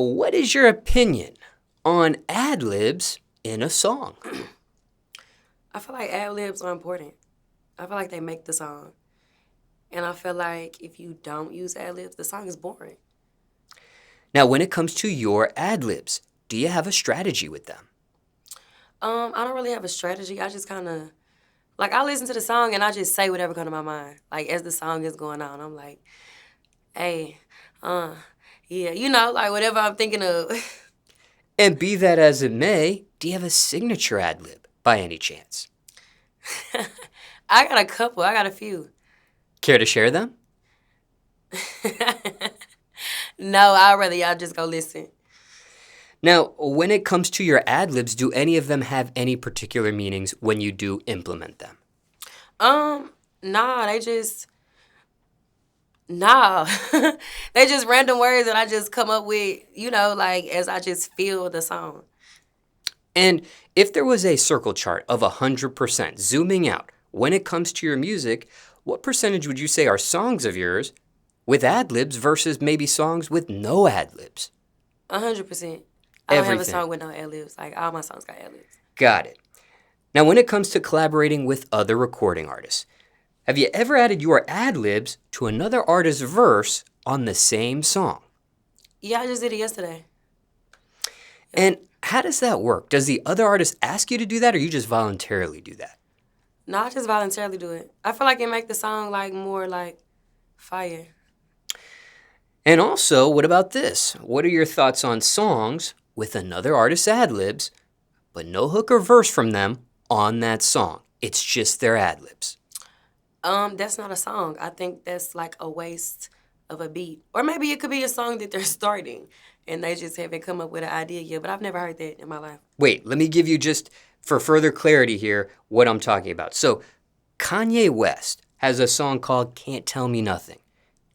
what is your opinion on ad-libs in a song? I feel like ad-libs are important. I feel like they make the song. And I feel like if you don't use ad-libs, the song is boring. Now, when it comes to your ad-libs, do you have a strategy with them? I don't really have a strategy. I just kind of, like, I listen to the song and I just say whatever comes to my mind. Like, as the song is going on, I'm like, hey, yeah, like whatever I'm thinking of. And be that as it may, do you have a signature ad-lib by any chance? I got a couple. I got a few. Care to share them? No, I'd rather y'all just go listen. Now, when it comes to your ad-libs, do any of them have any particular meanings when you do implement them? Nah, nah. They just random words that I just come up with, like as I just feel the song. And if there was a circle chart of 100% zooming out when it comes to your music, what percentage would you say are songs of yours with ad-libs versus maybe songs with no ad-libs? 100%. I don't have a song with no ad-libs. Like, all my songs got ad-libs. Got it. Now, when it comes to collaborating with other recording artists, have you ever added your ad-libs to another artist's verse on the same song? Yeah, I just did it yesterday. And how does that work? Does the other artist ask you to do that, or you just voluntarily do that? No, I just voluntarily do it. I feel like it make the song, like, more, like, fire. And also, what about this? What are your thoughts on songs with another artist's ad-libs, but no hook or verse from them on that song? It's just their ad-libs. That's not a song. I think that's like a waste of a beat. Or maybe it could be a song that they're starting and they just haven't come up with an idea yet, but I've never heard that in my life. Wait, let me give you, just for further clarity here, what I'm talking about. So, Kanye West has a song called Can't Tell Me Nothing.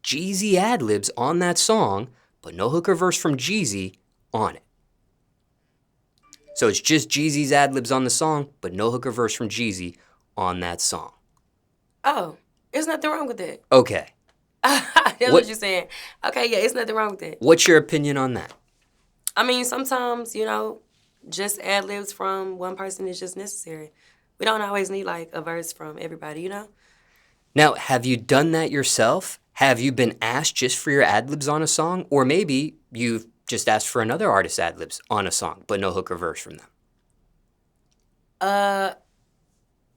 Jeezy ad-libs on that song, but no hook or verse from Jeezy on it. So it's just Jeezy's ad-libs on the song, but no hook or verse from Jeezy on that song. Oh, there's nothing wrong with that. Okay. That's what you're saying. Okay, yeah, it's nothing wrong with that. What's your opinion on that? I mean, sometimes, just ad-libs from one person is just necessary. We don't always need, like, a verse from everybody, Now, have you done that yourself? Have you been asked just for your ad-libs on a song? Or maybe you've just asked for another artist's ad-libs on a song, but no hook or verse from them?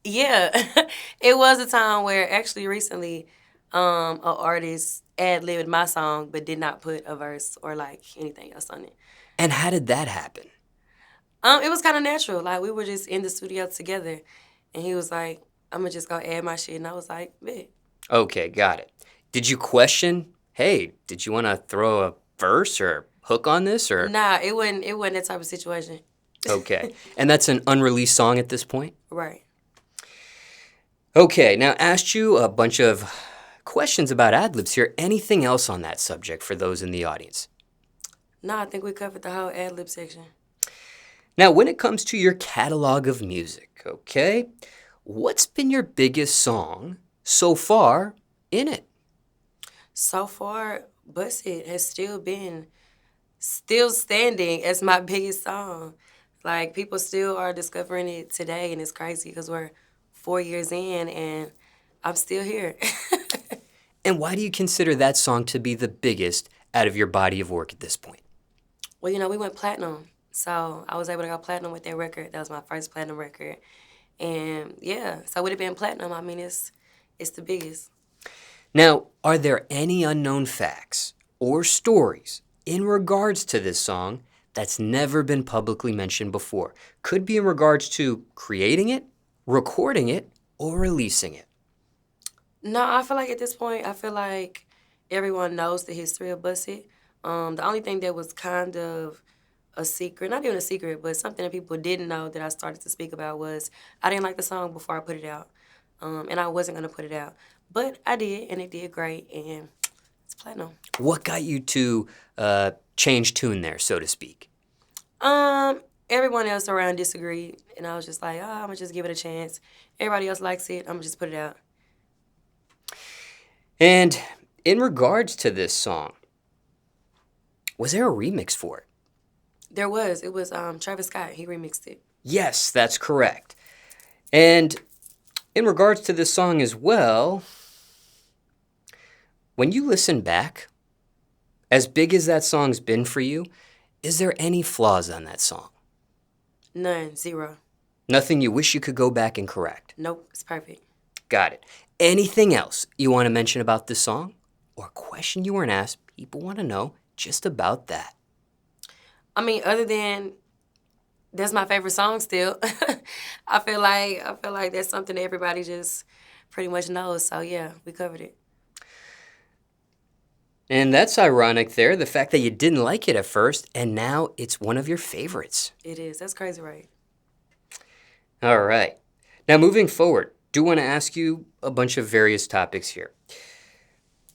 Yeah. It was a time where actually recently an artist ad-libbed my song but did not put a verse or, like, anything else on it. And how did that happen? It was kind of natural. Like, we were just in the studio together, and he was like, I'm going to just go add my shit. And I was like, bet. Okay, got it. Did you question, hey, did you want to throw a verse or hook on this? Or Nah, it wasn't that type of situation. Okay. And that's an unreleased song at this point? Right. Okay, now asked you a bunch of questions about ad-libs here. Anything else on that subject for those in the audience? No, I think we covered the whole ad-lib section. Now, when it comes to your catalog of music, okay, what's been your biggest song so far in it? So far, Bust It has still standing as my biggest song. Like, people still are discovering it today, and it's crazy because we're 4 years in, and I'm still here. And why do you consider that song to be the biggest out of your body of work at this point? Well, we went platinum, so I was able to go platinum with that record. That was my first platinum record. And, yeah, so with it being platinum, I mean, it's the biggest. Now, are there any unknown facts or stories in regards to this song that's never been publicly mentioned before? Could be in regards to creating it, recording it, or releasing it. No, I feel like at this point, everyone knows the history of Bust It. The only thing that was kind of a secret, not even a secret, but something that people didn't know that I started to speak about was I didn't like the song before I put it out. And I wasn't going to put it out. But I did, and it did great, and it's platinum. What got you to change tune there, so to speak? Everyone else around disagreed, and I was just like, I'm going to just give it a chance. Everybody else likes it. I'm going to just put it out. And in regards to this song, Was there a remix for it? There was. It was Travis Scott. He remixed it. Yes, that's correct. And in regards to this song as well, when you listen back, as big as that song's been for you, is there any flaws on that song? None. Zero. Nothing you wish you could go back and correct? Nope. It's perfect. Got it. Anything else you want to mention about this song? Or a question you weren't asked, people want to know just about that. I mean, other than that's my favorite song still. I feel like that's something that everybody just pretty much knows. So yeah, we covered it. And that's ironic there, the fact that you didn't like it at first, and now it's one of your favorites. It is. That's crazy, right? All right. Now, moving forward, do want to ask you a bunch of various topics here.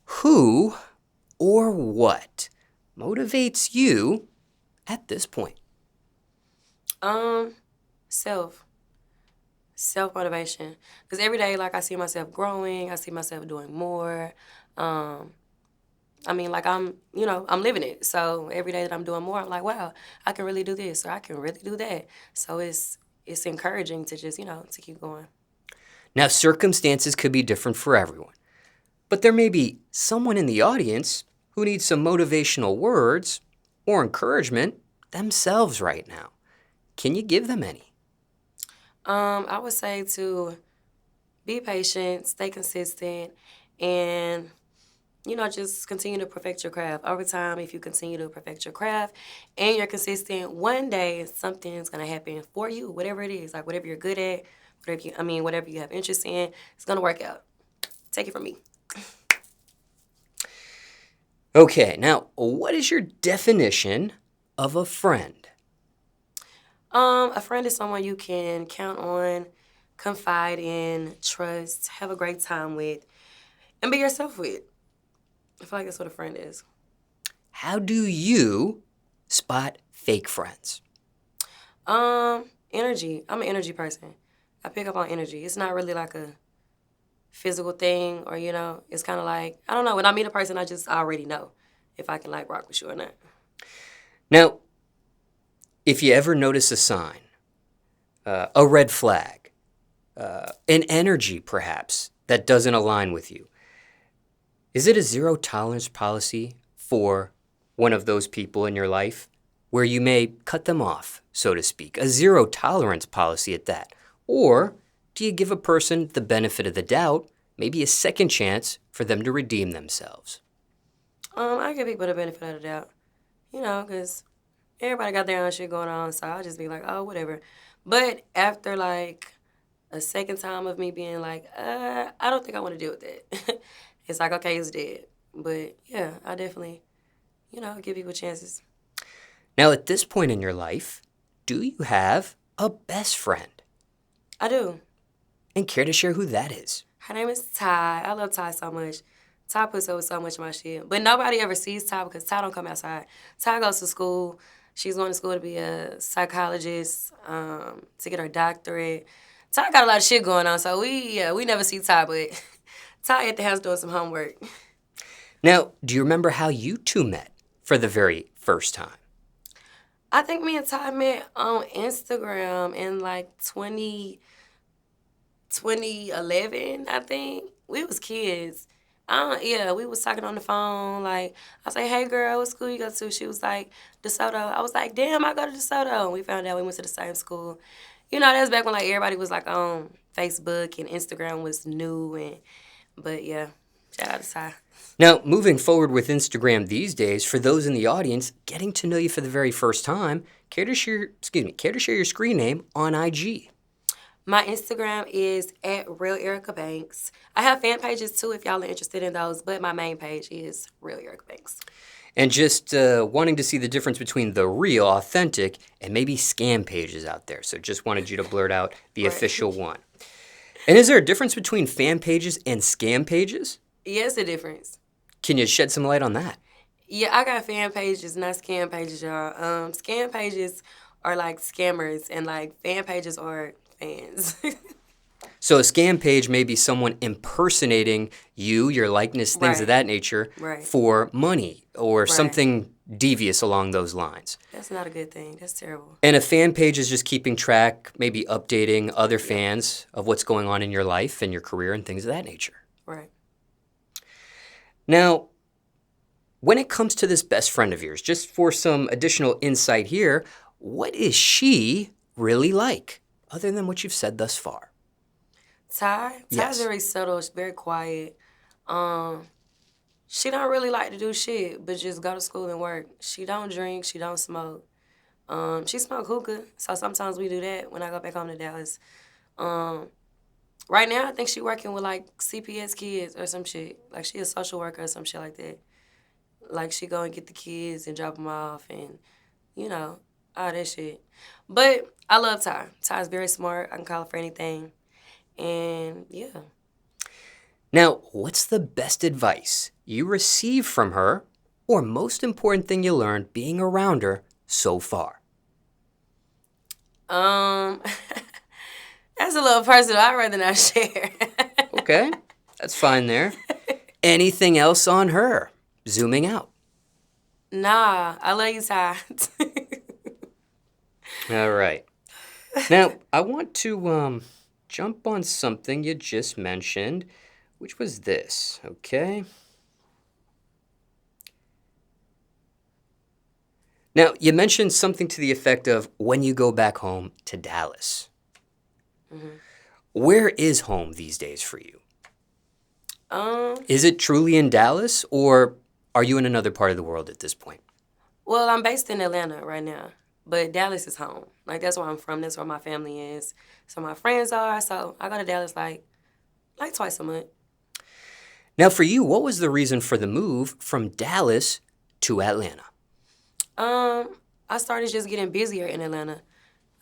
Who or what motivates you at this point? Self motivation. Because every day, like, I see myself growing. I see myself doing more. I mean, like, I'm living it. So every day that I'm doing more, I'm like, wow, I can really do this or I can really do that. So it's encouraging to just, to keep going. Now, circumstances could be different for everyone, but there may be someone in the audience who needs some motivational words or encouragement themselves right now. Can you give them any? I would say to be patient, stay consistent, and just continue to perfect your craft. Over time, if you continue to perfect your craft and you're consistent, one day something's gonna happen for you, whatever it is, like whatever you're good at, whatever you have interest in, it's gonna work out. Take it from me. Okay, now, what is your definition of a friend? A friend is someone you can count on, confide in, trust, have a great time with, and be yourself with. I feel like that's what a friend is. How do you spot fake friends? Energy. I'm an energy person. I pick up on energy. It's not really like a physical thing or, it's kind of like, I don't know. When I meet a person, I already know if I can, like, rock with you or not. Now, if you ever notice a sign, a red flag, an energy perhaps that doesn't align with you, is it a zero tolerance policy for one of those people in your life where you may cut them off, so to speak, a zero tolerance policy at that? Or do you give a person the benefit of the doubt, maybe a second chance for them to redeem themselves? I give people the benefit of the doubt, because everybody got their own shit going on, so I'll just be like, oh, whatever. But after, like, a second time of me being like, I don't think I want to deal with that. It's like, okay, it's dead. But, yeah, I definitely, give people chances. Now, at this point in your life, do you have a best friend? I do. And care to share who that is? Her name is Ty. I love Ty so much. Ty puts up with so much of my shit. But nobody ever sees Ty because Ty don't come outside. Ty goes to school. She's going to school to be a psychologist, to get her doctorate. Ty got a lot of shit going on, so we never see Ty, but Ty at the house doing some homework. Now, do you remember how you two met for the very first time? I think me and Ty met on Instagram in like 2011, I think. We was kids. We was talking on the phone. Like, I was like, hey, girl, what school you go to? She was like, DeSoto. I was like, damn, I go to DeSoto. And we found out we went to the same school. That was back when, like, everybody was, like, on Facebook and Instagram was new. But, yeah, shout out to Ty. Now, moving forward with Instagram these days, for those in the audience getting to know you for the very first time, care to share your screen name on IG? My Instagram is @RealEricaBanks. I have fan pages, too, if y'all are interested in those, but my main page is Real Erica Banks. And just wanting to see the difference between the real, authentic, and maybe scam pages out there. So just wanted you to blurt out the official one. And is there a difference between fan pages and scam pages? Yes, a difference. Can you shed some light on that? Yeah, I got fan pages, not scam pages, y'all. Scam pages are like scammers, and like fan pages are fans. So a scam page may be someone impersonating you, your likeness, things of that nature, for money or something devious along those lines. That's not a good thing. That's terrible. And a fan page is just keeping track, maybe updating other fans of what's going on in your life and your career and things of that nature. Right. Now, when it comes to this best friend of yours, just for some additional insight here, what is she really like, other than what you've said thus far? Ty's Yes. very subtle. She's very quiet. She don't really like to do shit, but just go to school and work. She don't drink. She don't smoke. She smoke hookah, so sometimes we do that when I go back home to Dallas. Right now, I think she working with, like, CPS kids or some shit. Like, she a social worker or some shit like that. Like, she go and get the kids and drop them off and, you know, all that shit. But I love Ty. Ty's very smart. I can call her for anything. And, yeah. Now, what's the best advice you received from her, or most important thing you learned being around her so far? That's a little personal. I'd rather not share. Okay, that's fine there. Anything else on her? Zooming out. Nah, I love you, Ty. All right. Now, I want to jump on something you just mentioned, which was this, okay? Now, you mentioned something to the effect of when you go back home to Dallas. Mm-hmm. Where is home these days for you? Is Is it truly in Dallas, or are you in another part of the world at this point? Well, I'm based in Atlanta right now, but Dallas is home. Like, that's where I'm from. That's where my family is. So my friends are. So I go to Dallas like twice a month. Now, for you, what was the reason for the move from Dallas to Atlanta? I started just getting busier in Atlanta.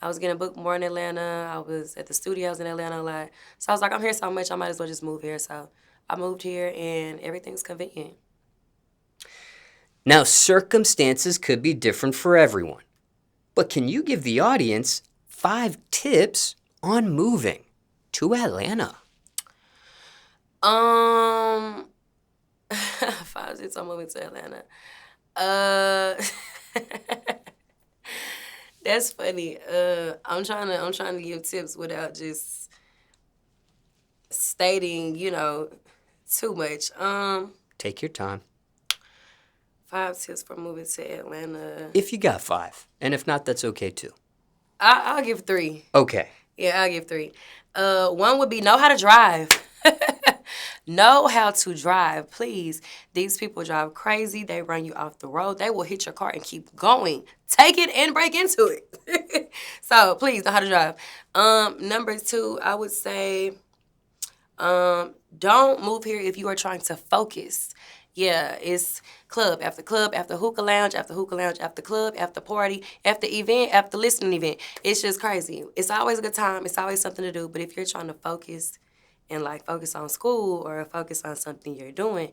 I was getting booked more in Atlanta. I was at the studios in Atlanta a lot. So I was like, I'm here so much, I might as well just move here. So I moved here, and everything's convenient. Now, circumstances could be different for everyone, but can you give the audience 5 tips on moving to Atlanta? 5 tips on moving to Atlanta. That's funny. I'm trying to give tips without just stating, too much. Take your time. 5 tips for moving to Atlanta. If you got 5, and if not, that's okay too. I'll give 3. Okay. Yeah, I'll give 3. One would be know how to drive. Know how to drive, please. These people drive crazy. They run you off the road. They will hit your car and keep going. Take it and break into it. So please know how to drive. Number 2, I would say, don't move here if you are trying to focus. Yeah, it's club after hookah lounge, after hookah lounge, after club, after party, after event, after listening event. It's just crazy. It's always a good time. It's always something to do. But if you're trying to focus and, like, focus on school or focus on something you're doing,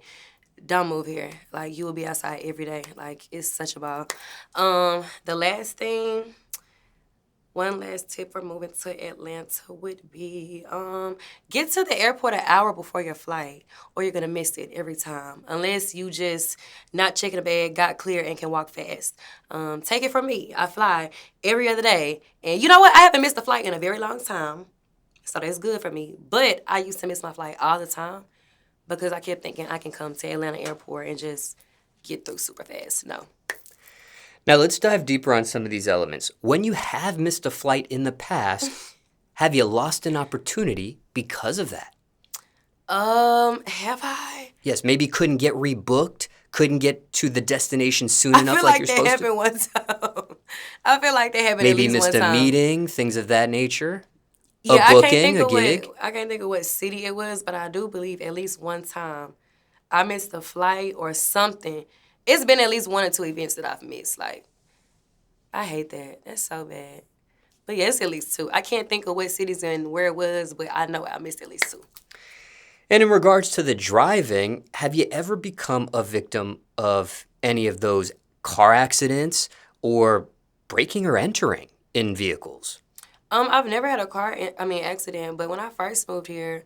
don't move here. Like, you will be outside every day. Like, it's such a ball. The last thing, one last tip for moving to Atlanta would be get to the airport an hour before your flight, or you're going to miss it every time, unless you just not checking a bag, got clear, and can walk fast. Take it from me. I fly every other day, and you know what? I haven't missed a flight in a very long time, so that's good for me. But I used to miss my flight all the time because I kept thinking I can come to Atlanta airport and just get through super fast. No. Now, let's dive deeper on some of these elements. When you have missed a flight in the past, have you lost an opportunity because of that? Have I? Yes, maybe couldn't get rebooked, couldn't get to the destination soon enough like you're supposed to? I feel like that happened one time. I feel like that happened Maybe at least one missed a time. meeting, things of that nature? Yeah, A booking, a gig? I can't think of what city it was, but I do believe at least one time I missed a flight or something. It's been at least 1 or 2 events that I've missed. Like, I hate that. That's so bad. But yeah, it's at least 2. I can't think of what cities and where it was, but I know I missed at least 2. And in regards to the driving, have you ever become a victim of any of those car accidents or breaking or entering in vehicles? I've never had a accident, but when I first moved here,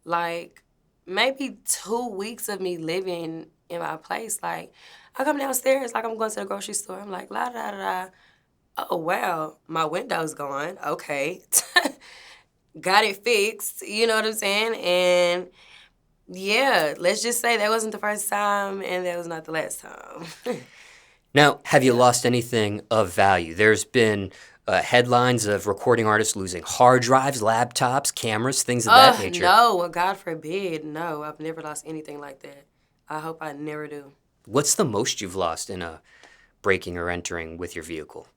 like, maybe 2 weeks of me living in my place. Like, I come downstairs like I'm going to the grocery store. I'm like, la da da da. Oh, wow, my window's gone. Okay. Got it fixed. You know what I'm saying? And yeah, let's just say that wasn't the first time and that was not the last time. Now, have you lost anything of value? There's been headlines of recording artists losing hard drives, laptops, cameras, things of that nature. No, well, God forbid. No, I've never lost anything like that. I hope I never do. What's the most you've lost in a breaking or entering with your vehicle?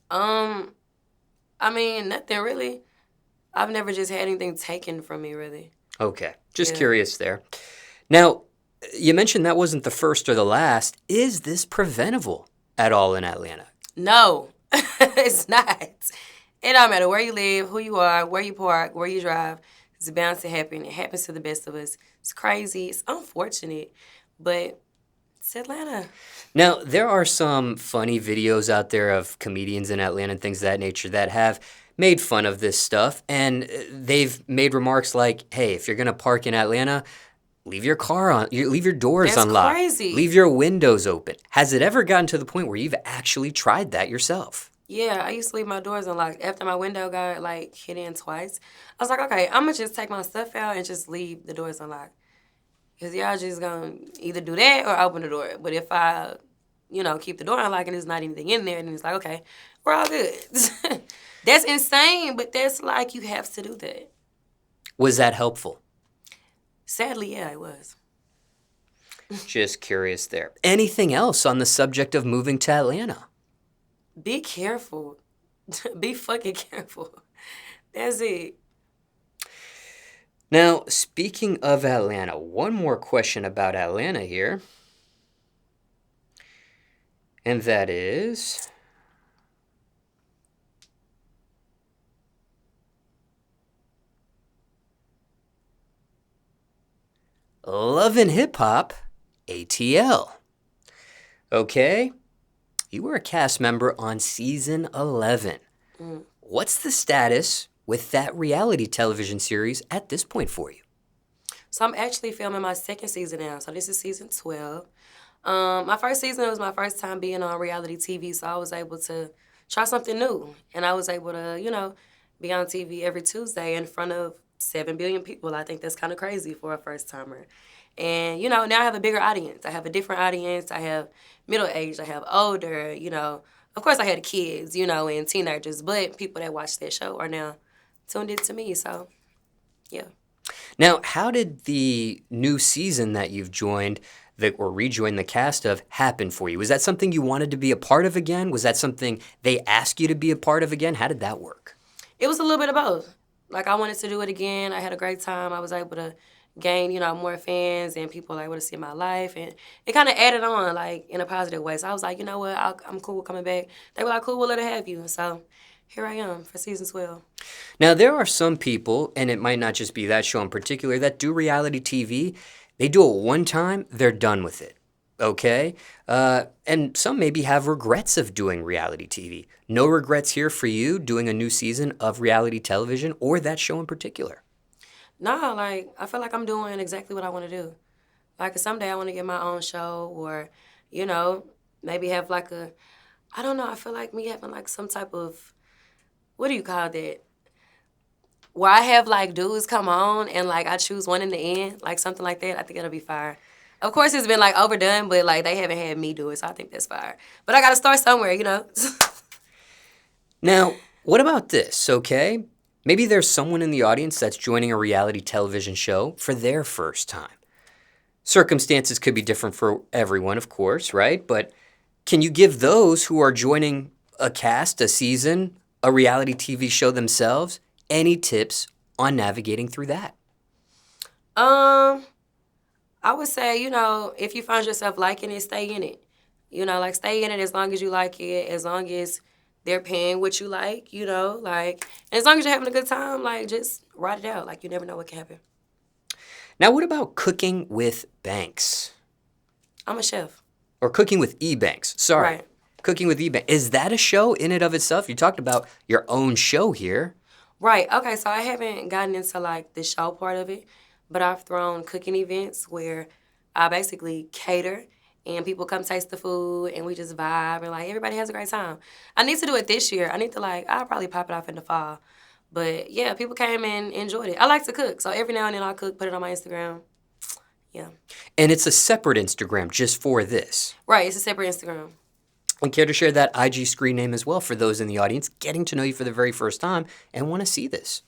I mean, nothing really. I've never just had anything taken from me, really. Okay, just curious there. Now, you mentioned that wasn't the first or the last. Is this preventable at all in Atlanta? No, it's not. It don't matter where you live, who you are, where you park, where you drive. It's bound to happen. It happens to the best of us. It's crazy. It's unfortunate, but it's Atlanta. Now, there are some funny videos out there of comedians in Atlanta and things of that nature that have made fun of this stuff, and they've made remarks like, hey, if you're going to park in Atlanta, leave your car on, leave your doors unlocked. That's crazy. Leave your windows open. Has it ever gotten to the point where you've actually tried that yourself? Yeah, I used to leave my doors unlocked. After my window got, like, hit in twice, I was like, okay, I'm going to just take my stuff out and just leave the doors unlocked. Because y'all just going to either do that or open the door. But if I, keep the door unlocked and there's not anything in there, then it's like, okay, we're all good. That's insane, but that's like you have to do that. Was that helpful? Sadly, yeah, it was. Just curious there. Anything else on the subject of moving to Atlanta? Be careful. Be fucking careful. That's it. Now, speaking of Atlanta, one more question about Atlanta here. And that is, Love and Hip Hop, ATL. Okay, you were a cast member on season 11. What's the status with that reality television series at this point for you? So I'm actually filming my second season now. So this is season 12. My first season was my first time being on reality TV, so I was able to try something new. And I was able to, be on TV every Tuesday in front of 7 billion people. I think that's kind of crazy for a first-timer. And, now I have a bigger audience. I have a different audience. I have middle-aged. I have older, Of course, I had kids, and teenagers, but people that watch that show are now tuned in to me, so, yeah. Now, how did the new season that you've joined or rejoined the cast of happen for you? Was that something you wanted to be a part of again? Was that something they asked you to be a part of again? How did that work? It was a little bit of both. Like, I wanted to do it again. I had a great time. I was able to gain, more fans and people able to see my life. And it kind of added on, like, in a positive way. So I was like, you know what, I'm cool with coming back. They were like, cool, we'll let her have you. And so here I am for season 12. Now, there are some people, and it might not just be that show in particular, that do reality TV. They do it one time, they're done with it, okay? And some maybe have regrets of doing reality TV. No regrets here for you doing a new season of reality television or that show in particular? No, like, I feel like I'm doing exactly what I want to do. Like, someday I want to get my own show or, maybe have like I don't know, I feel like me having like some type of, what do you call that? Where I have like dudes come on and like I choose one in the end, like something like that, I think it'll be fire. Of course, it's been like overdone, but like they haven't had me do it, so I think that's fire. But I got to start somewhere, Now, what about this, okay? Maybe there's someone in the audience that's joining a reality television show for their first time. Circumstances could be different for everyone, of course, right? But can you give those who are joining a cast, a season, a reality TV show themselves, any tips on navigating through that? I would say, if you find yourself liking it, stay in it. Like stay in it as long as you like it, as long as they're paying what you like, and as long as you're having a good time, like just ride it out. Like you never know what can happen. Now, what about cooking with Banks? I'm a chef. Or cooking with E-Banks, sorry. Right. Cooking with E-Banks. Is that a show in and of itself? You talked about your own show here. Right. Okay, so I haven't gotten into like the show part of it, but I've thrown cooking events where I basically cater, and people come taste the food, and we just vibe, and like everybody has a great time. I need to do it this year. I need to I'll probably pop it off in the fall. But yeah, people came and enjoyed it. I like to cook, so every now and then I'll cook, put it on my Instagram. Yeah. And it's a separate Instagram just for this. Right, it's a separate Instagram. And care to share that IG screen name as well for those in the audience getting to know you for the very first time and want to see this?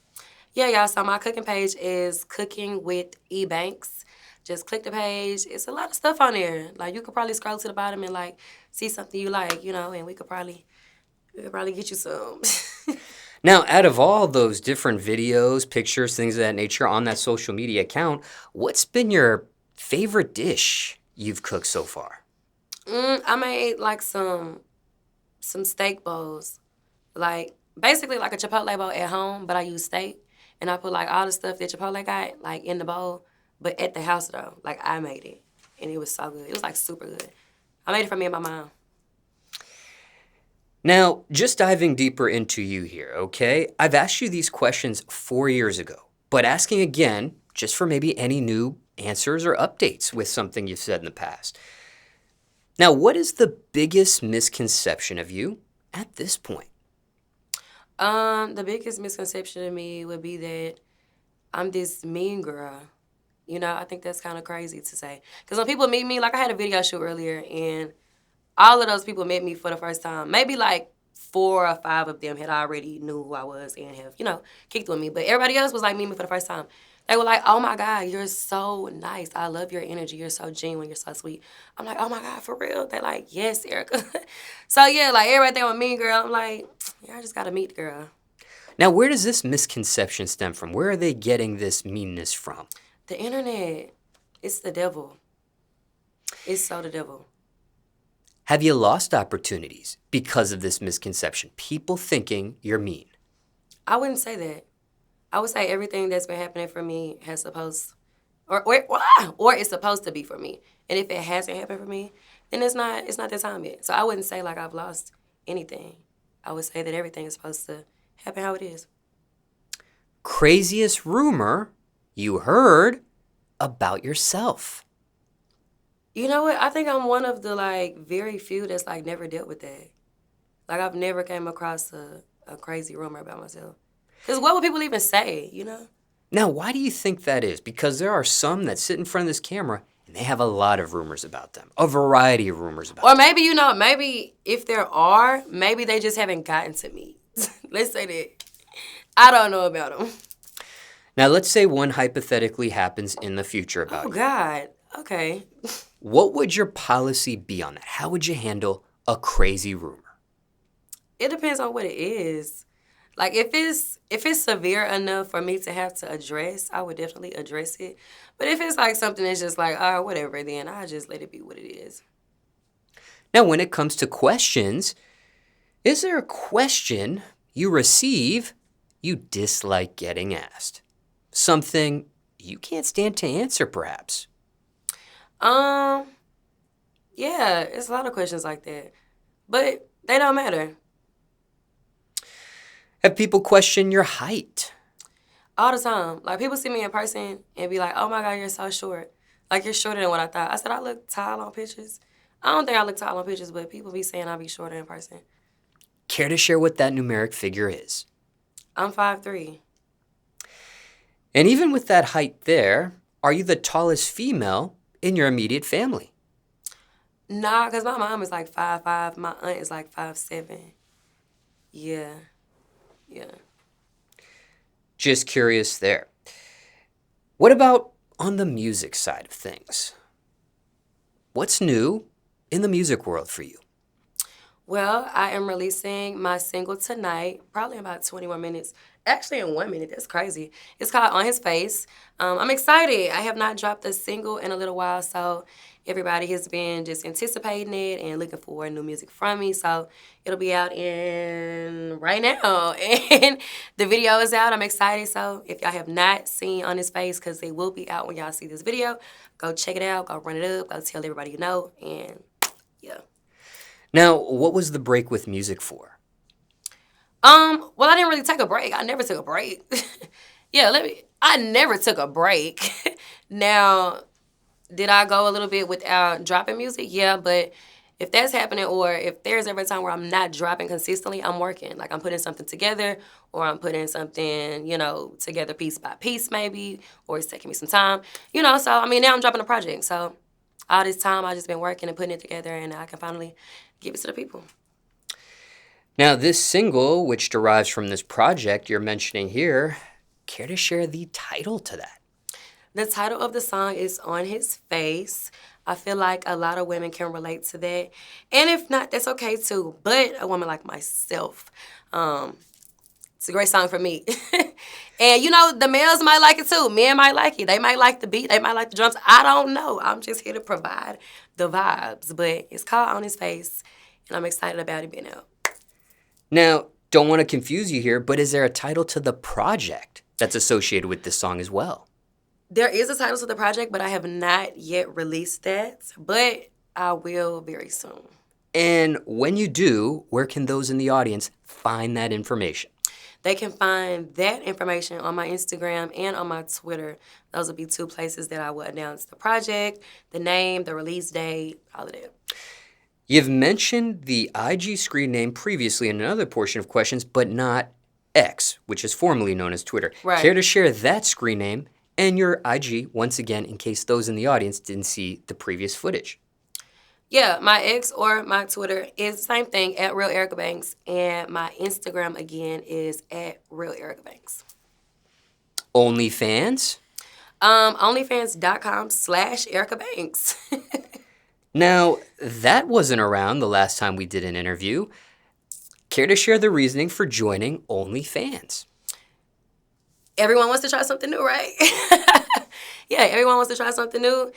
Yeah, y'all. So my cooking page is Cooking with E Banks. Just click the page. It's a lot of stuff on there. Like you could probably scroll to the bottom and see something you like, and we could probably get you some. Now, out of all those different videos, pictures, things of that nature on that social media account, what's been your favorite dish you've cooked so far? I made some steak bowls, basically like a Chipotle bowl at home, but I use steak, and I put all the stuff that Chipotle got in the bowl, but at the house though, I made it, and it was so good. It was super good. I made it for me and my mom. Now, just diving deeper into you here, okay? I've asked you these questions 4 years ago, but asking again, just for maybe any new answers or updates with something you've said in the past. Now, what is the biggest misconception of you at this point? The biggest misconception of me would be that I'm this mean girl. I think that's kind of crazy to say. Because when people meet me, I had a video shoot earlier, and all of those people met me for the first time. Maybe 4 or 5 of them had already knew who I was and have, kicked with me. But everybody else was meeting me for the first time. They were like, oh my God, you're so nice. I love your energy. You're so genuine. You're so sweet. I'm like, oh my God, for real? They're like, yes, Erica. So yeah, everybody think I'm a mean girl. I'm like, yeah, I just got to meet the girl. Now, where does this misconception stem from? Where are they getting this meanness from? The internet. It's the devil. It's so the devil. Have you lost opportunities because of this misconception? People thinking you're mean. I wouldn't say that. I would say everything that's been happening for me or it's supposed to be for me. And if it hasn't happened for me, then it's not the time yet. So I wouldn't say I've lost anything. I would say that everything is supposed to happen how it is. Craziest rumor you heard about yourself? You know what? I think I'm one of the very few that's never dealt with that. I've never came across a crazy rumor about myself. Because what would people even say, Now, why do you think that is? Because there are some that sit in front of this camera and they have a lot of rumors about them, a variety of rumors about them. Or maybe, maybe if there are, maybe they just haven't gotten to me. Let's say that. I don't know about them. Now, let's say one hypothetically happens in the future about you. Oh, God. Okay. What would your policy be on that? How would you handle a crazy rumor? It depends on what it is. If it's severe enough for me to have to address, I would definitely address it. But if it's something that's just oh, whatever, then I'll just let it be what it is. Now, when it comes to questions, is there a question you receive you dislike getting asked? Something you can't stand to answer, perhaps? Yeah, it's a lot of questions like that. But they don't matter. Have people question your height? All the time. People see me in person and be like, oh my God, you're so short. You're shorter than what I thought. I said, I look tall on pictures. I don't think I look tall on pictures, but people be saying I be shorter in person. Care to share what that numeric figure is? I'm 5'3". And even with that height there, are you the tallest female in your immediate family? Nah, because my mom is 5'5". My aunt is 5'7". Yeah. Yeah. Just curious there. What about on the music side of things? What's new in the music world for you? Well, I am releasing my single tonight, probably in about 21 minutes. Actually, in 1 minute. That's crazy. It's called On His Face. I'm excited. I have not dropped a single in a little while, so everybody has been just anticipating it and looking for new music from me. So it'll be out in right now. And the video is out. I'm excited. So if y'all have not seen On His Face, because they will be out when y'all see this video, go check it out. Go run it up. Go tell everybody you know. And yeah. Now, what was the break with music for? Well, I didn't really take a break. I never took a break. I never took a break. Now, Did I go a little bit without dropping music? Yeah, but if that's happening or if there's ever a time where I'm not dropping consistently, I'm working. Like I'm putting something together or I'm putting something, together piece by piece maybe, or it's taking me some time. So I mean now I'm dropping a project. So all this time I just been working and putting it together and I can finally give it to the people. Now this single, which derives from this project you're mentioning here, care to share the title to that? The title of the song is On His Face. I feel like a lot of women can relate to that. And if not, that's okay too. But a woman like myself, it's a great song for me. And the males might like it too. Men might like it. They might like the beat. They might like the drums. I don't know. I'm just here to provide the vibes. But it's called On His Face. And I'm excited about it being out. Now, don't want to confuse you here, but is there a title to the project that's associated with this song as well? There is a title to the project, but I have not yet released that. But I will very soon. And when you do, where can those in the audience find that information? They can find that information on my Instagram and on my Twitter. Those will be 2 places that I will announce the project, the name, the release date, all of that. You've mentioned the IG screen name previously in another portion of questions, but not X, which is formerly known as Twitter. Right. Care to share that screen name and your IG, once again, in case those in the audience didn't see the previous footage? Yeah, my X or my Twitter is the same thing, at Real Erica Banks. And my Instagram, again, is at Real Erica Banks. OnlyFans? OnlyFans.com/Erica Banks. Now, that wasn't around the last time we did an interview. Care to share the reasoning for joining OnlyFans? Everyone wants to try something new, right? Yeah, everyone wants to try something new.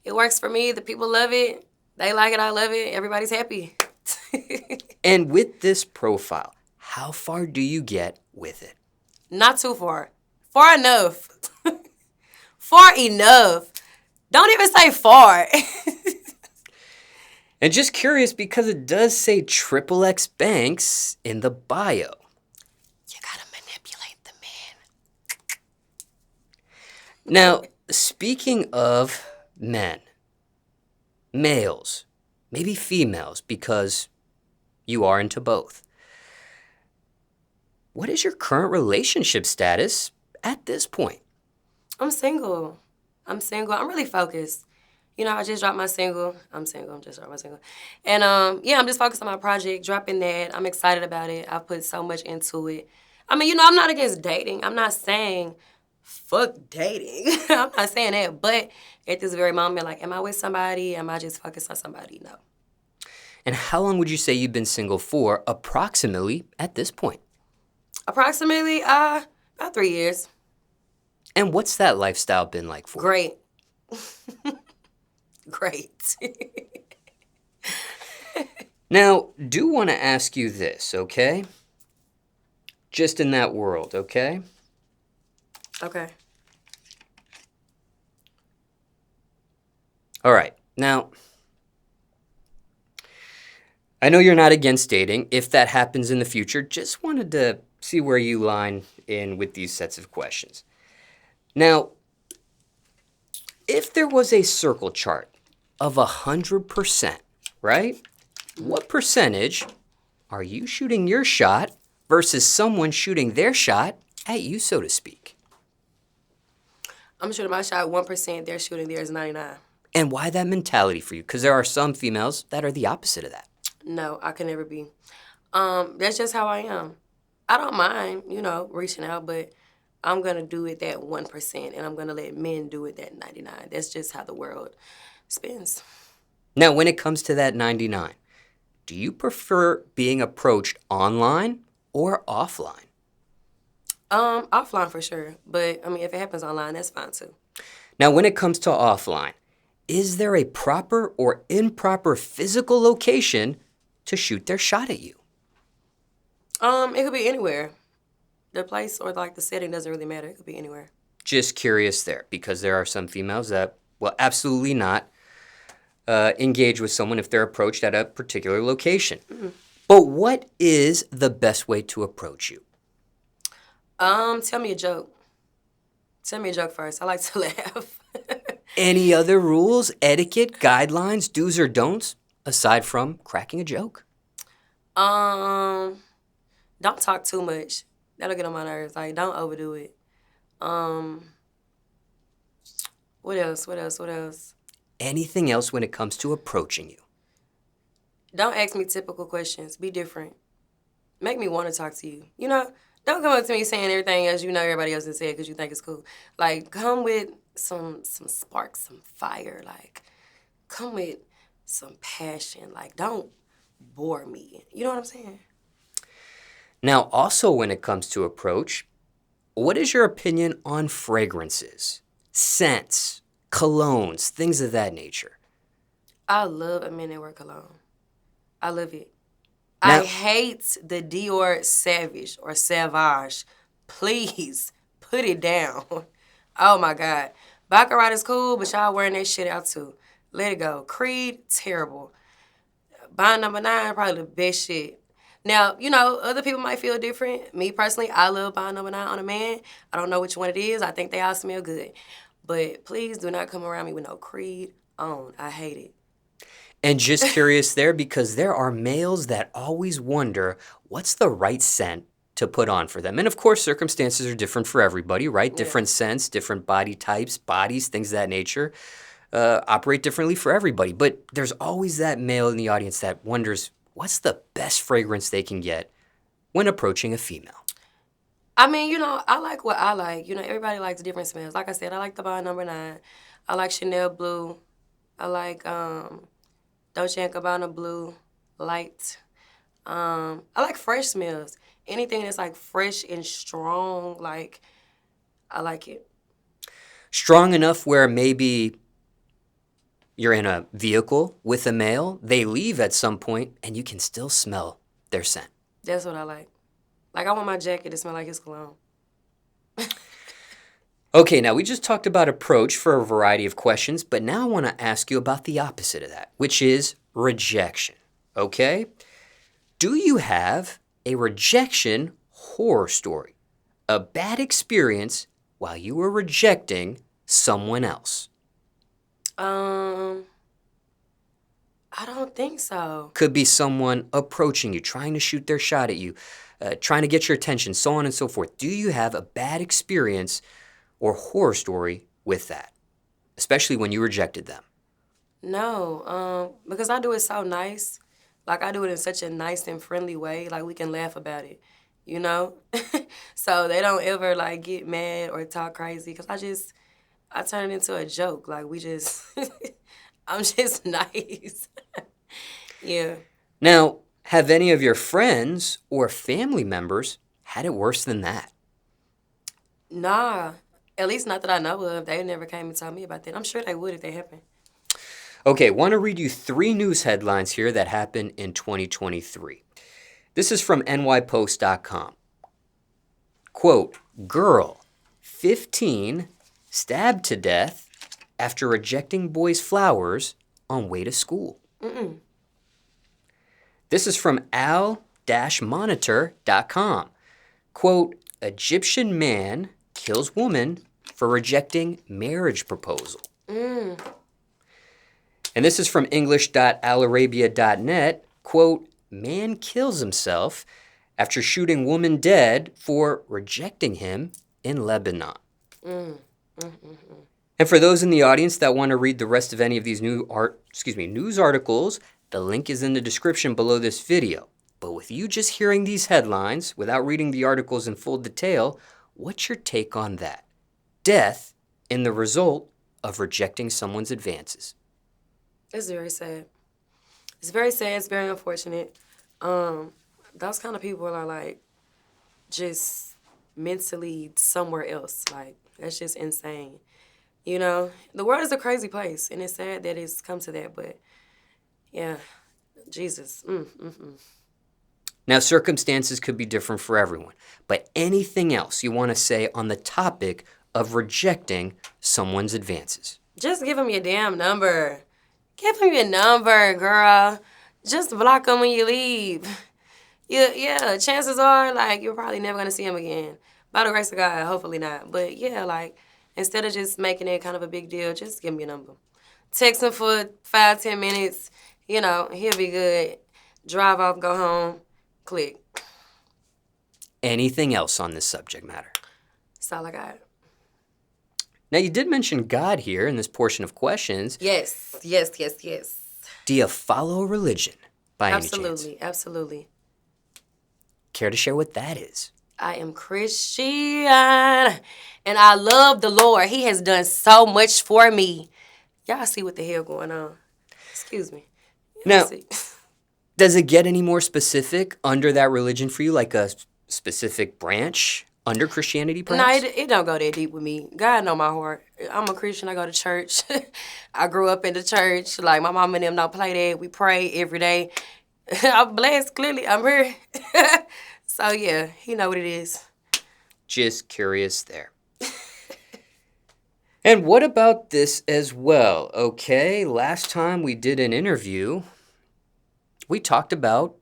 It works for me. The people love it. They like it. I love it. Everybody's happy. And with this profile, how far do you get with it? Not too far. Far enough. Far enough. Don't even say far. And just curious because it does say XXX Banks in the bio. You gotta manipulate the man. Now, speaking of men, males, maybe females, because you are into both. What is your current relationship status at this point? I'm single. I'm really focused. I just dropped my single. I'm single. I'm just dropping my single. And, I'm just focused on my project, dropping that. I'm excited about it. I put so much into it. I mean, I'm not against dating. I'm not saying fuck dating. I'm not saying that. But at this very moment, like, am I with somebody? Am I just focused on somebody? No. And how long would you say you've been single for, approximately, at this point? Approximately, about 3 years. And what's that lifestyle been like for you? Great. Great. Now, do want to ask you this, okay? Just in that world, okay? Okay. All right. Now, I know you're not against dating. If that happens in the future, just wanted to see where you line in with these sets of questions. Now, if there was a circle chart of 100%, right? What percentage are you shooting your shot versus someone shooting their shot at you, so to speak? I'm shooting my shot 1%. They're shooting theirs 99%. And why that mentality for you? Because there are some females that are the opposite of that. No, I can never be. That's just how I am. I don't mind, reaching out, but I'm going to do it that 1%, and I'm going to let men do it that 99%. That's just how the world spins. Now, when it comes to that 99, do you prefer being approached online or offline? Offline for sure. But, if it happens online, that's fine too. Now, when it comes to offline, is there a proper or improper physical location to shoot their shot at you? It could be anywhere. The place or the setting doesn't really matter. It could be anywhere. Just curious there, because there are some females that will absolutely not engage with someone if they're approached at a particular location. Mm-hmm. But what is the best way to approach you? Tell me a joke. Tell me a joke first. I like to laugh. Any other rules, etiquette, guidelines, do's or don'ts, aside from cracking a joke? Don't talk too much. That'll get on my nerves. Like, don't overdo it. What else? Anything else when it comes to approaching you? Don't ask me typical questions. Be different. Make me want to talk to you. You know, don't come up to me saying everything else you know everybody else has said because you think it's cool. Like, come with some spark, some fire. Like, come with some passion. Like, don't bore me. You know what I'm saying? Now, also when it comes to approach, what is your opinion on fragrances, scents, colognes, things of that nature? I love a men that wear cologne. I love it. Now, I hate the Dior Savage or Savage. Please put it down. Oh my God. Baccarat is cool, but y'all wearing that shit out too. Let it go. Creed, terrible. Bond number 9, probably the best shit. Now, you know, other people might feel different. Me personally, I love bond number 9 on a man. I don't know which one it is. I think they all smell good. But please do not come around me with no Creed on. I hate it. and just curious there because there are males that always wonder what's the right scent to put on for them. And of course, circumstances are different for everybody, right? Different scents, different body types, bodies, things of that nature operate differently for everybody. But there's always that male in the audience that wonders what's the best fragrance they can get when approaching a female. I mean, you know, I like what I like. You know, everybody likes different smells. Like I said, I like the bond number 9. I like Chanel Blue. I like Dolce & Gabbana Blue Light. I like fresh smells. Anything that's like fresh and strong, like, I like it. Strong enough where maybe you're in a vehicle with a male, they leave at some point, and you can still smell their scent. That's what I like. Like, I want my jacket to smell like his cologne. Okay, now we just talked about approach for a variety of questions, but now I want to ask you about the opposite of that, which is rejection. Okay? Do you have a rejection horror story? A bad experience while you were rejecting someone else? I don't think so. Could be someone approaching you, trying to shoot their shot at you, trying to get your attention, so on and so forth. Do you have a bad experience or horror story with that, especially when you rejected them? No, because I do it so nice. Like, I do it in such a nice and friendly way. Like, we can laugh about it, you know? So they don't ever, like, get mad or talk crazy because I turn it into a joke. Like, I'm just nice. Yeah. Now, have any of your friends or family members had it worse than that? Nah, at least not that I know of. They never came and told me about that. I'm sure they would if they happened. Okay, want to read you 3 news headlines here that happened in 2023. This is from nypost.com. Quote, girl, 15, stabbed to death after rejecting boy's flowers on way to school. This is from al-monitor.com. Quote, Egyptian man kills woman for rejecting marriage proposal. And this is from english.alarabia.net. Quote, man kills himself after shooting woman dead for rejecting him in Lebanon. And for those in the audience that want to read the rest of any of these news articles, the link is in the description below this video. But with you just hearing these headlines without reading the articles in full detail, what's your take on that? Death in the result of rejecting someone's advances. It's very sad. It's very sad. It's very unfortunate. Those kind of people are, like, just mentally somewhere else. Like, that's just insane. You know? The world is a crazy place, and it's sad that it's come to that, but, yeah, Jesus. Now, circumstances could be different for everyone, but anything else you want to say on the topic of rejecting someone's advances? Just give them your damn number. Give them your number, girl. Just block them when you leave. Yeah, chances are, like, you're probably never going to see him again. By the grace of God, hopefully not. But, yeah, like, Instead of just making it kind of a big deal, just give me a number. Text him for 5-10 minutes. You know, he'll be good. Drive off, go home, click. Anything else on this subject matter? That's all I got. Now, you did mention God here in this portion of questions. Yes. Do you follow a religion by any chance? Absolutely. Care to share what that is? I am Christian, and I love the Lord. He has done so much for me. Y'all see what the hell going on. Excuse me. Now, does it get any more specific under that religion for you, like a specific branch under Christianity, perhaps? No, it don't go that deep with me. God know my heart. I'm a Christian. I go to church. I grew up in the church. Like, my mom and them don't play that. We pray every day. I'm blessed, clearly. I'm here. So, yeah, he know what it is. Just curious there. And what about this as well? Okay, last time we did an interview, we talked about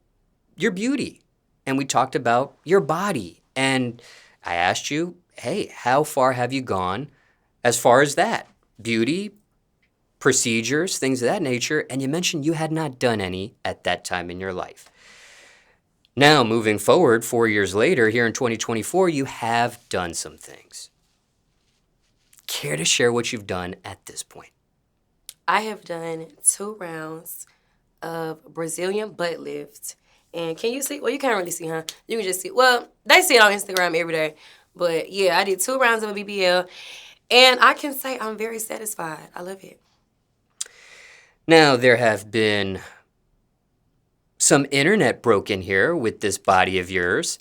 your beauty, and we talked about your body. And I asked you, hey, how far have you gone as far as that? Beauty, procedures, things of that nature. And you mentioned you had not done any at that time in your life. Now, moving forward, 4 years later, here in 2024, you have done some things. Care to share what you've done at this point? I have done 2 rounds of Brazilian butt lift. And can you see? Well, you can't really see, huh? You can just see. Well, they see it on Instagram every day. But, yeah, I did 2 rounds of a BBL. And I can say I'm very satisfied. I love it. Now, there have been some internet broken here with this body of yours.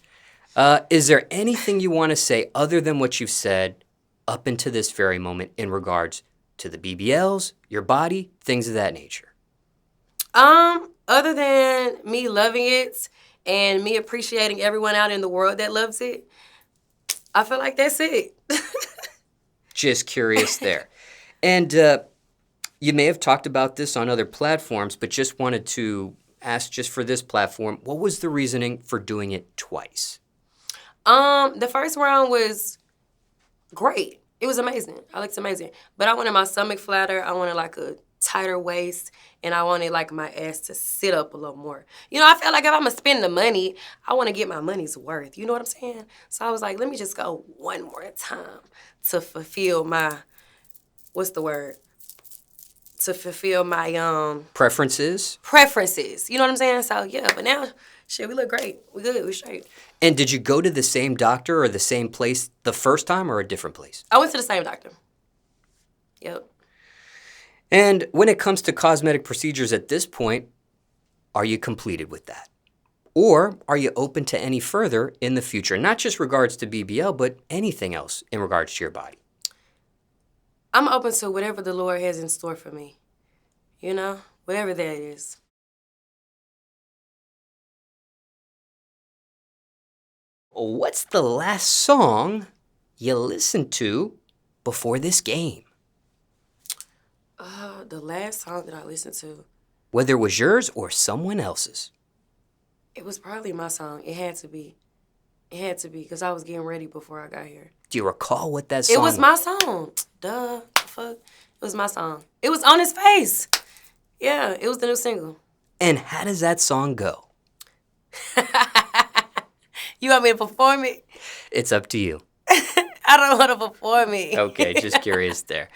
Is there anything you want to say other than what you've said up until this very moment in regards to the BBLs, your body, things of that nature? Other than me loving it and me appreciating everyone out in the world that loves it, I feel like that's it. Just curious there. And you may have talked about this on other platforms, but just wanted to ask just for this platform, what was the reasoning for doing it twice? The first round was great. It was amazing. I looked amazing. But I wanted my stomach flatter. I wanted like a tighter waist. And I wanted like my ass to sit up a little more. You know, I felt like if I'm going to spend the money, I want to get my money's worth. You know what I'm saying? So I was like, let me just go one more time to fulfill my, what's the word? To fulfill my preferences. You know what I'm saying? So yeah, but now, shit, we look great. We good. We straight. And did you go to the same doctor or the same place the first time or a different place? I went to the same doctor. Yep. And when it comes to cosmetic procedures at this point, are you completed with that? Or are you open to any further in the future? Not just regards to BBL, but anything else in regards to your body. I'm open to whatever the Lord has in store for me. You know, whatever that is. What's the last song you listened to before this game? The last song that I listened to. Whether it was yours or someone else's. It was probably my song. It had to be. It had to be because I was getting ready before I got here. Do you recall what that song was? It was my song. Duh. The fuck? It was my song. It was On His Face. Yeah, it was the new single. And how does that song go? You want me to perform it? It's up to you. I don't want to perform it. Okay, just curious there.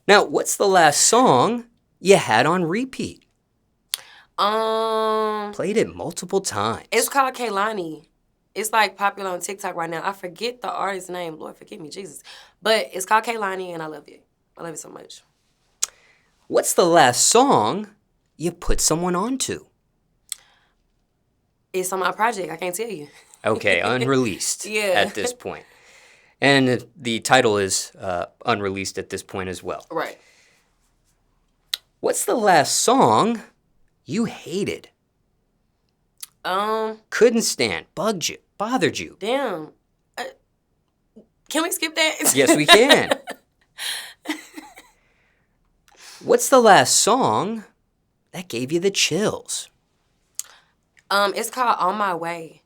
Now, what's the last song you had on repeat? Played it multiple times. It's called Kaylani. It's like popular on TikTok right now. I forget the artist's name. Lord, forgive me, Jesus. But it's called Kaylani, and I love it. I love it so much. What's the last song you put someone onto? It's on my project. I can't tell you. Okay, unreleased Yeah. at this point. And the title is unreleased at this point as well. Right. What's the last song you hated? Couldn't stand, bugged you, bothered you? Damn. Can we skip that? Yes, we can. What's the last song that gave you the chills? It's called On My Way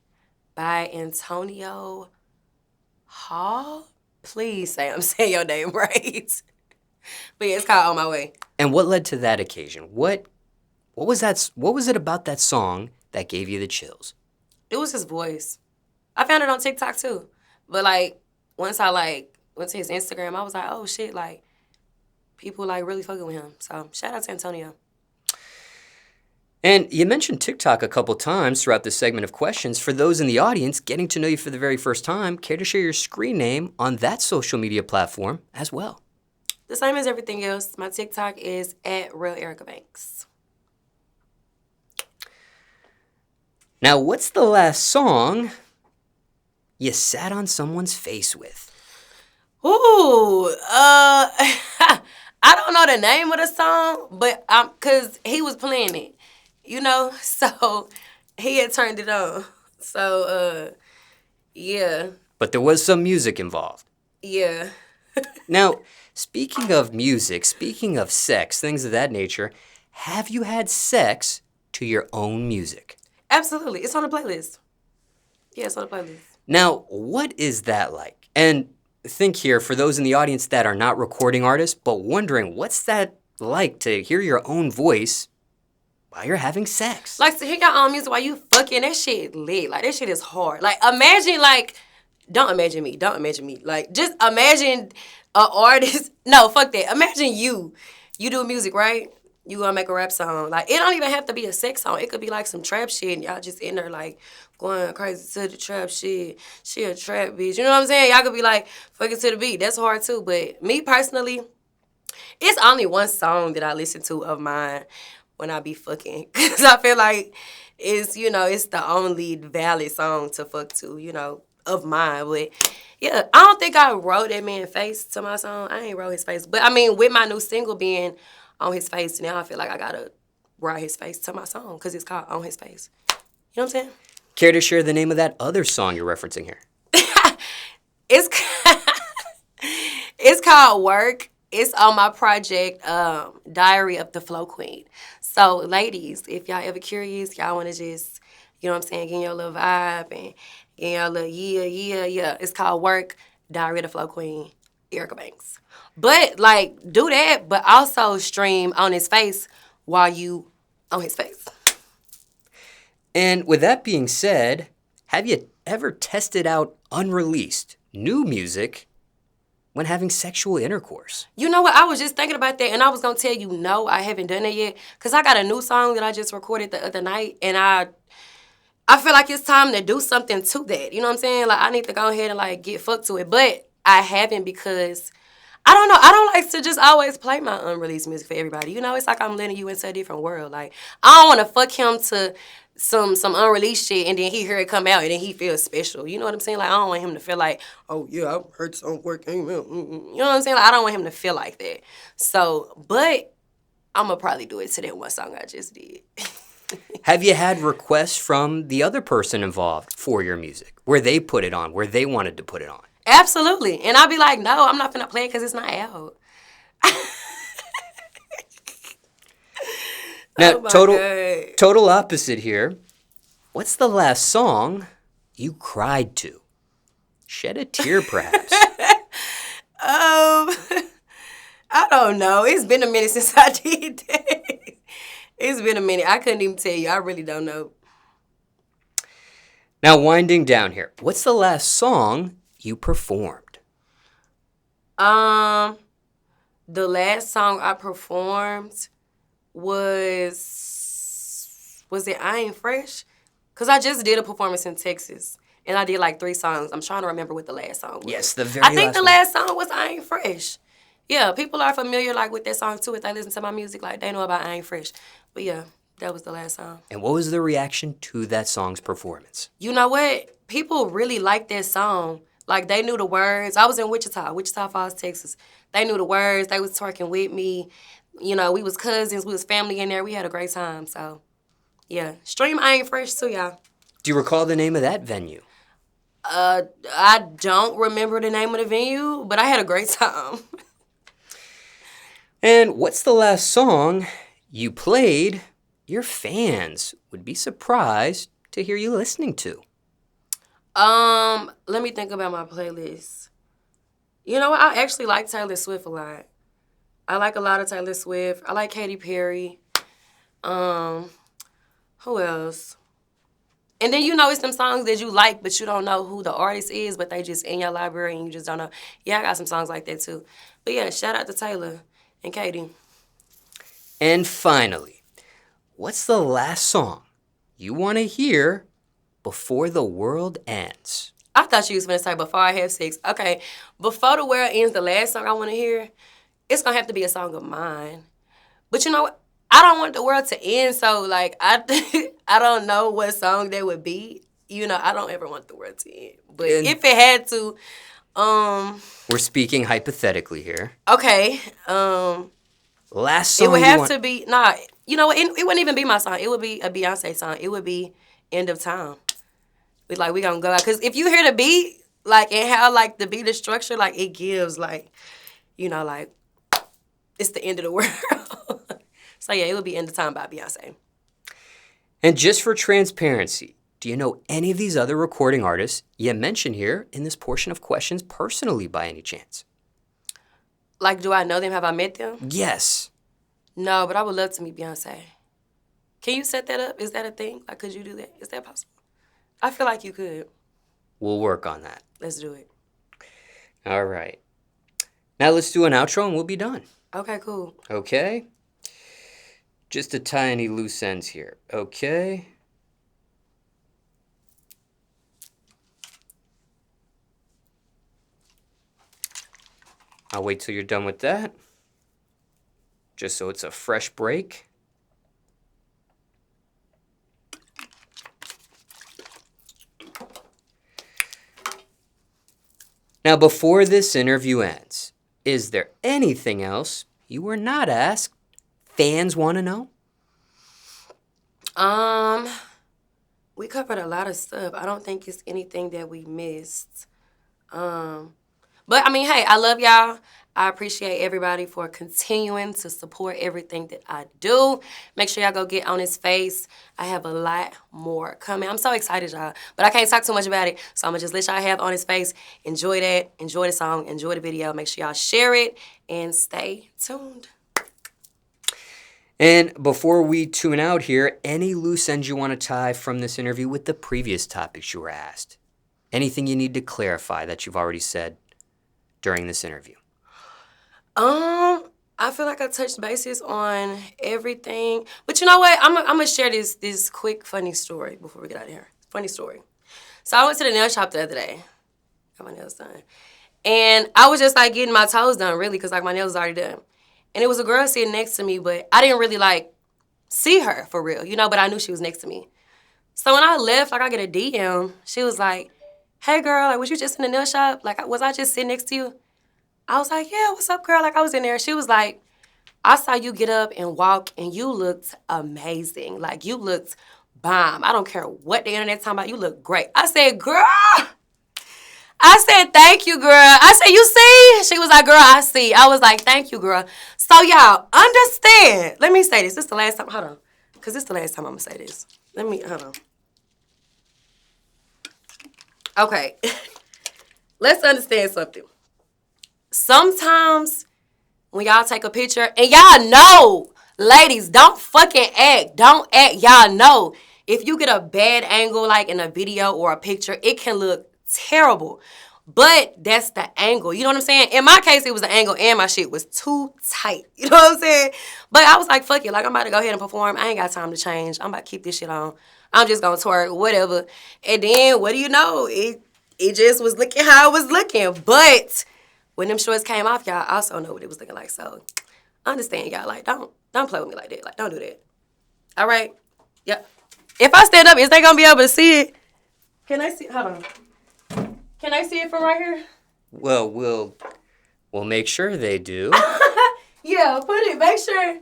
by Antonio Hall. please say I'm saying your name right. But yeah, it's called On My Way. And what led to that occasion? What was that? What was it about that song that gave you the chills? It was his voice. I found it on TikTok too. But like once I like went to his Instagram, I was like, oh shit, like people like really fucking with him. So shout out to Antonio. And you mentioned TikTok a couple times throughout this segment of questions. For those in the audience getting to know you for the very first time, care to share your screen name on that social media platform as well? The same as everything else. My TikTok is at Real Erica Banks. Now, what's the last song you sat on someone's face with? Ooh, I don't know the name of the song, but cause he was playing it, you know, so he had turned it on. So, yeah. But there was some music involved. Yeah. Now, speaking of music, speaking of sex, things of that nature, have you had sex to your own music? Absolutely. It's on the playlist. Yeah, it's on the playlist. Now, what is that like? And think here, for those in the audience that are not recording artists, but wondering, what's that like to hear your own voice while you're having sex? Like, to hear your own music while you fucking, that shit lit. Like, that shit is hard. Like, imagine, like, don't imagine me. Don't imagine me. Like, just imagine an artist. No, fuck that. Imagine you. You do music, right? You gonna make a rap song. Like, it don't even have to be a sex song. It could be like some trap shit and y'all just in there like going crazy to the trap shit. She a trap bitch. You know what I'm saying? Y'all could be like fucking to the beat. That's hard too. But me personally, it's only one song that I listen to of mine when I be fucking. Cause I feel like it's, you know, it's the only valid song to fuck to, you know, of mine. But yeah, I don't think I wrote that man's face to my song. I ain't wrote his face. But I mean, with my new single being On His Face, now I feel like I gotta write his face to my song because it's called On His Face. You know what I'm saying? Care to share the name of that other song you're referencing here? It's it's called Work. It's on my project, Diary of the Flow Queen. So, ladies, if y'all ever curious, y'all want to just, you know what I'm saying, get your little vibe and get your little yeah. It's called Work, Diary of the Flow Queen, Erica Banks. But, like, do that, but also stream On His Face while you on his face. And with that being said, have you ever tested out unreleased new music when having sexual intercourse? You know what? I was just thinking about that, and I was going to tell you, no, I haven't done it yet, because I got a new song that I just recorded the other night, and I feel like it's time to do something to that. You know what I'm saying? Like, I need to go ahead and, like, get fucked to it. But I haven't because, I don't know, I don't like to just always play my unreleased music for everybody. You know, it's like I'm letting you into a different world. Like, I don't want to fuck him to some unreleased shit, and then he hear it come out, and then he feels special. You know what I'm saying? Like, I don't want him to feel like, oh, yeah, I heard some work. You know what I'm saying? Like, I don't want him to feel like that. So, but I'm going to probably do it to that one song I just did. Have you had requests from the other person involved for your music, where they put it on, where they wanted to put it on? Absolutely. And I'll be like, no, I'm not finna play it because it's not out. Now, total opposite here. What's the last song you cried to? Shed a tear, perhaps. I don't know. It's been a minute since I did that. It's been a minute. I couldn't even tell you. I really don't know. Now, winding down here. What's the last song you performed? The last song I performed was it I Ain't Fresh? Because I just did a performance in Texas, and I did like 3 songs. I'm trying to remember what the last song was. Yes, the very last I think the one. last song was I Ain't Fresh. Yeah, people are familiar like with that song too. If they listen to my music, like they know about I Ain't Fresh. But yeah, that was the last song. And what was the reaction to that song's performance? You know what? People really liked that song. Like, they knew the words. I was in Wichita Falls, Texas. They knew the words. They was twerking with me. You know, we was cousins. We was family in there. We had a great time. So, yeah. Stream I Ain't Fresh too, y'all. Do you recall the name of that venue? I don't remember the name of the venue, but I had a great time. And what's the last song you played your fans would be surprised to hear you listening to? Let me think about my playlist. You know what? I actually like Taylor Swift a lot. I like a lot of Taylor Swift. I like Katy Perry. Who else? And then it's them songs that you like, but you don't know who the artist is, but they just in your library and you just don't know. Yeah, I got some songs like that too. But yeah, shout out to Taylor and Katy. And finally, what's the last song you want to hear before the world ends? I thought you was going to say Before I Have Sex. Okay, Before the World Ends, the last song I want to hear, it's going to have to be a song of mine. But you know what? I don't want the world to end, so, like, I don't know what song that would be. I don't ever want the world to end. But if it had to, we're speaking hypothetically here. Okay. Last song it would have to be, nah, you know what? It wouldn't even be my song. It would be a Beyonce song. It would be End of Time. We gonna go out. Because if you hear the beat, like, and how, like, the beat is structured, like, it gives, like, like, it's the end of the world. So, yeah, it would be End of Time by Beyonce. And just for transparency, do you know any of these other recording artists you mentioned here in this portion of questions personally by any chance? Like, do I know them? Have I met them? Yes. No, but I would love to meet Beyonce. Can you set that up? Is that a thing? Like, could you do that? Is that possible? I feel like you could. We'll work on that. Let's do it. All right. Now let's do an outro and we'll be done. Okay, cool. Okay. Just a tiny loose ends here. Okay. I'll wait till you're done with that. Just so it's a fresh break. Now, before this interview ends, is there anything else you were not asked fans want to know? We covered a lot of stuff. I don't think it's anything that we missed. But, I mean, hey, I love y'all. I appreciate everybody for continuing to support everything that I do. Make sure y'all go get On His Face. I have a lot more coming. I'm so excited, y'all. But I can't talk too much about it, so I'm going to just let y'all have On His Face. Enjoy that. Enjoy the song. Enjoy the video. Make sure y'all share it. And stay tuned. And before we tune out here, any loose ends you want to tie from this interview with the previous topics you were asked? Anything you need to clarify that you've already said during this interview? I feel like I touched bases on everything. But you know what? I'm gonna share this quick funny story before we get out of here. Funny story. So I went to the nail shop the other day. Got my nails done. And I was just like getting my toes done really because like my nails was already done. And it was a girl sitting next to me, but I didn't really like see her for real, but I knew she was next to me. So when I left, like I get a DM, she was like, "Hey girl, like was you just in the nail shop? Like was I just sitting next to you?" I was like, "Yeah, what's up, girl?" Like, I was in there. She was like, "I saw you get up and walk, and you looked amazing. Like, you looked bomb. I don't care what the internet's talking about. You look great." I said, "Girl." I said, "Thank you, girl." I said, "You see?" She was like, "Girl, I see." I was like, "Thank you, girl." So, y'all, understand. Let me say this. This is the last time. Hold on. Because this is the last time I'm going to say this. Hold on. Okay. Let's understand something. Sometimes when y'all take a picture, and y'all know, ladies, don't fucking act. Don't act. Y'all know. If you get a bad angle, like in a video or a picture, it can look terrible. But that's the angle. You know what I'm saying? In my case, it was the angle and my shit was too tight. You know what I'm saying? But I was like, fuck it. Like, I'm about to go ahead and perform. I ain't got time to change. I'm about to keep this shit on. I'm just going to twerk, whatever. And then, what do you know? It just was looking how it was looking. But when them shorts came off, y'all also know what it was looking like. So, understand, y'all. Like, don't play with me like that. Like, don't do that. All right? Yeah. If I stand up, is they going to be able to see it? Can I see? Hold on. Can I see it from right here? Well, we'll make sure they do. Yeah, put it. Make sure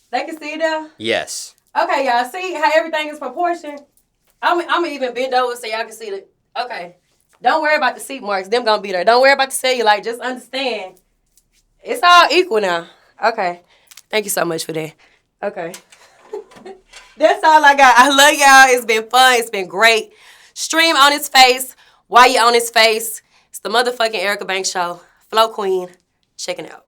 they can see it now. Yes. Okay, y'all. See how everything is proportioned? I'm going to even bend over so y'all can see it. Okay. Don't worry about the seat marks. Them going to be there. Don't worry about the cellulite. Just understand. It's all equal now. Okay. Thank you so much for that. Okay. That's all I got. I love y'all. It's been fun. It's been great. Stream On His Face. While you On His Face, it's the motherfucking Erica Banks Show. Flow Queen, checking out.